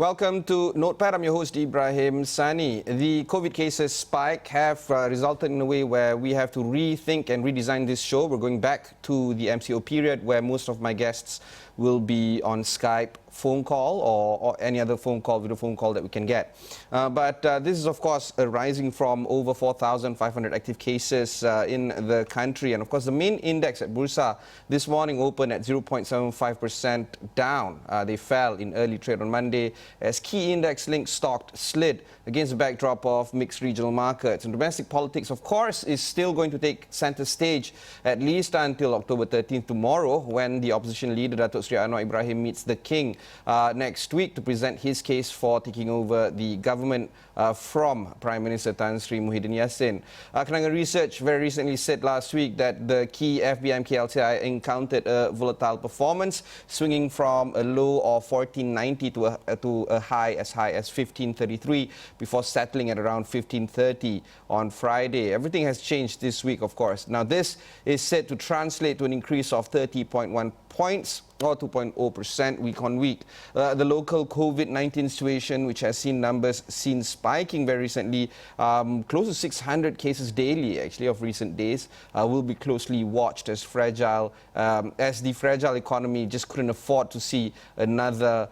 Welcome to Notepad. I'm your host, Ibrahim Sani. The COVID cases spike have resulted in a way where we have to rethink and redesign this show. We're going back to the MCO period where most of my guests will be on Skype phone call or any other phone call, video phone call that we can get. But this is, of course, rising from over 4,500 active cases in the country. And, of course, the main index at Bursa this morning opened at 0.75% down. They fell in early trade on Monday as key index-linked stocks slid against the backdrop of mixed regional markets. And domestic politics, of course, is still going to take center stage at least until October 13th tomorrow, when the opposition leader, Datuk Seri Anwar Ibrahim, meets the King next week to present his case for taking over the government from Prime Minister Tan Sri Muhyiddin Yassin. Kenanga Research very recently said last week that the key FBM KLCI encountered a volatile performance, swinging from a low of 1490 to a high as 1533 before settling at around 1530 on Friday. Everything has changed this week, of course. Now, this is said to translate to an increase of 30.1 points or 2.0% week on week. The local COVID-19 situation, which has seen numbers spiking very recently, close to 600 cases daily actually of recent days, will be closely watched as the fragile economy just couldn't afford to see another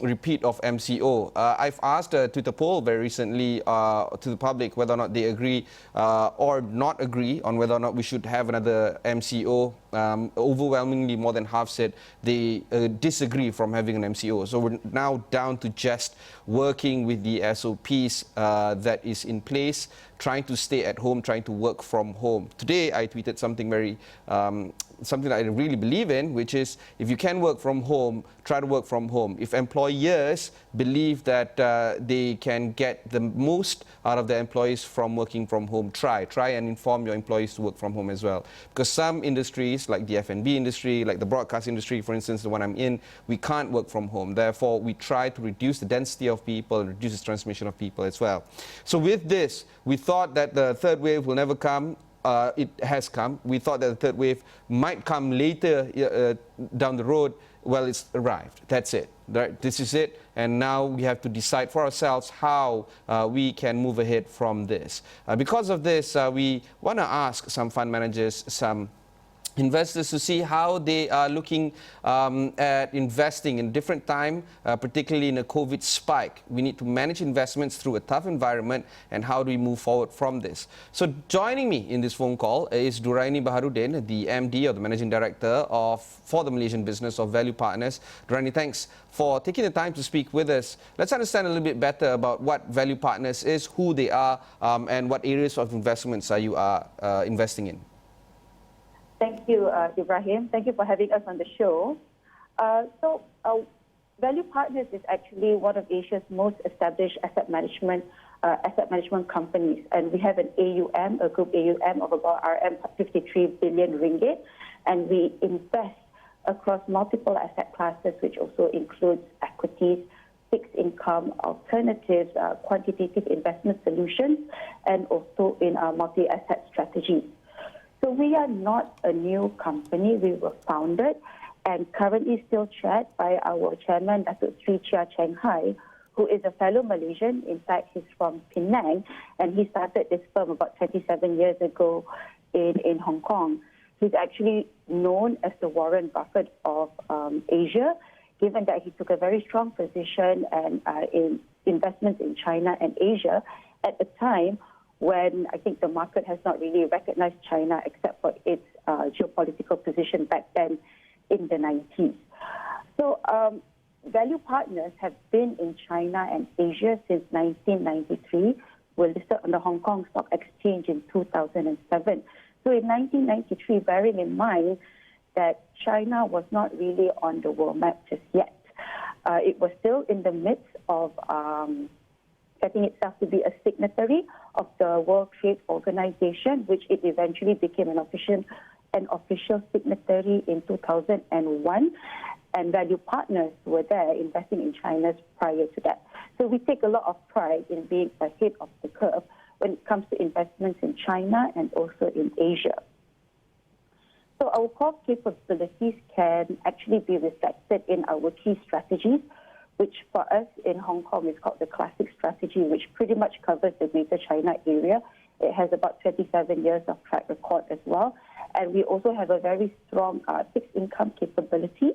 repeat of MCO. I've asked a Twitter poll very recently to the public whether or not they agree or not agree on whether or not we should have another MCO. Overwhelmingly, more than half said they disagree from having an MCO. So we're now down to just working with the SOPs that is in place, trying to stay at home, trying to work from home. Today, I tweeted something something that I really believe in, which is if you can work from home, try to work from home. If employers believe that they can get the most out of their employees from working from home, try and inform your employees to work from home as well. Because some industries, like the F&B industry, like the broadcast industry, for instance, the one I'm in, we can't work from home. Therefore, we try to reduce the density of people and reduce the transmission of people as well. So with this, we thought that the third wave will never come. It has come. We thought that the third wave might come later down the road. Well, it's arrived. That's it. Right? This is it. And now we have to decide for ourselves how we can move ahead from this. Because of this, we want to ask some fund managers, some investors, to see how they are looking at investing in different time, particularly in a COVID spike. We need to manage investments through a tough environment, and how do we move forward from this? So joining me in this phone call is Durraini Baharuddin, the MD or the Managing Director for the Malaysian business of Value Partners. Durraini, thanks for taking the time to speak with us. Let's understand a little bit better about what Value Partners is, who they are, and what areas of investments you are investing in. Thank you, Ibrahim. Thank you for having us on the show. Value Partners is actually one of Asia's most established asset management companies, and we have an AUM, a group AUM of about 53 billion ringgit, and we invest across multiple asset classes, which also includes equities, fixed income, alternatives, quantitative investment solutions, and also in multi-asset strategies. So we are not a new company. We were founded and currently still chaired by our chairman, Datuk Sri Chia Cheng Hai, who is a fellow Malaysian. In fact, he's from Penang, and he started this firm about 27 years ago in Hong Kong. He's actually known as the Warren Buffett of Asia, given that he took a very strong position in investments in China and Asia at a time when I think the market has not really recognized China except for its geopolitical position back then in the 90s. So Value Partners have been in China and Asia since 1993. We're listed on the Hong Kong Stock Exchange in 2007. So in 1993, bearing in mind that China was not really on the world map just yet. It was still in the midst of getting itself to be a signatory of the World Trade Organization, which it eventually became an official signatory in 2001. And Value Partners were there investing in China prior to that. So we take a lot of pride in being ahead of the curve when it comes to investments in China and also in Asia. So our core capabilities can actually be reflected in our key strategies, which for us in Hong Kong is called the Classic Strategy, which pretty much covers the Greater China area. It has about 27 years of track record as well. And we also have a very strong fixed income capability,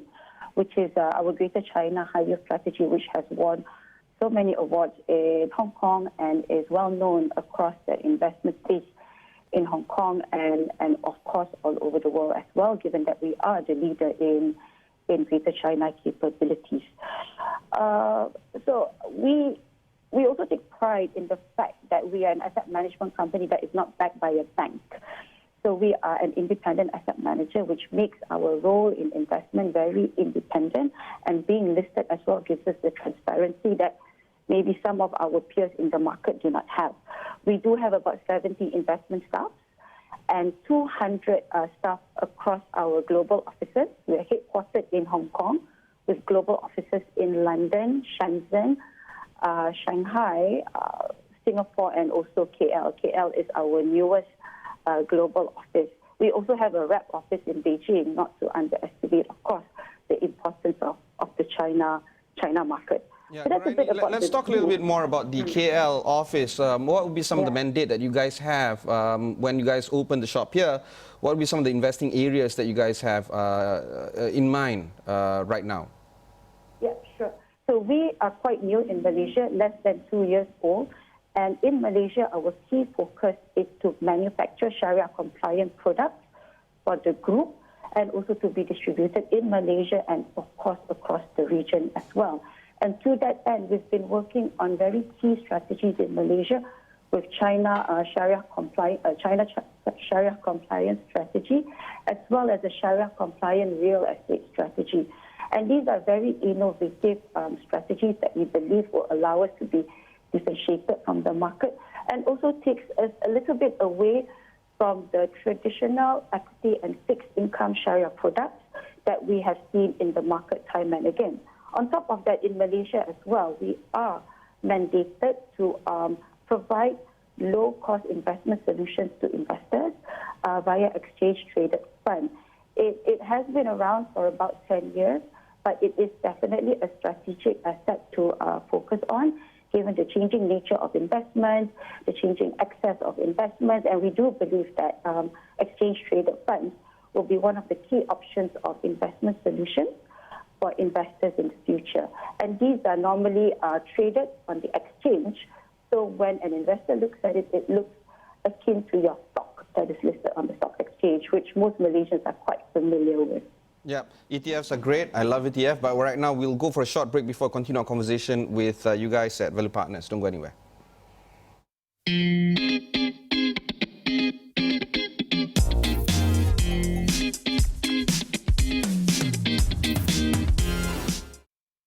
which is our Greater China High Yield Strategy, which has won so many awards in Hong Kong and is well known across the investment space in Hong Kong and of course all over the world as well, given that we are the leader in Greater China capabilities. So we also take pride in the fact that we are an asset management company that is not backed by a bank. So we are an independent asset manager, which makes our role in investment very independent, and being listed as well gives us the transparency that maybe some of our peers in the market do not have. We do have about 70 investment staff and 200 staff across our global offices. We are headquartered in Hong Kong with global offices in London, Shenzhen, Shanghai, Singapore, and also KL. KL is our newest global office. We also have a rep office in Beijing, not to underestimate, of course, the importance of the China market. Yeah, let's talk a little bit more about the KL office. What would be some of the mandate that you guys have when you guys open the shop here? What would be some of the investing areas that you guys have in mind right now? Yeah, sure. So we are quite new in Malaysia, less than 2 years old. And in Malaysia, our key focus is to manufacture Sharia-compliant products for the group and also to be distributed in Malaysia and, of course, across the region as well. And to that end, we've been working on very key strategies in Malaysia with China Sharia-compliant strategy, as well as a Sharia-compliant real estate strategy. And these are very innovative strategies that we believe will allow us to be differentiated from the market and also takes us a little bit away from the traditional equity and fixed income Sharia products that we have seen in the market time and again. On top of that, in Malaysia as well, we are mandated to provide low-cost investment solutions to investors via exchange-traded funds. It has been around for about 10 years, but it is definitely a strategic asset to focus on, given the changing nature of investments, the changing access of investments, and we do believe that exchange-traded funds will be one of the key options of investment solutions for investors in the future. And these are normally traded on the exchange, so when an investor looks at it, it looks akin to your stock that is listed on the stock exchange, which most Malaysians are quite familiar with. Yeah, ETFs are great. I love ETF, but right now we'll go for a short break before continue our conversation with you guys at Value Partners. Don't go anywhere.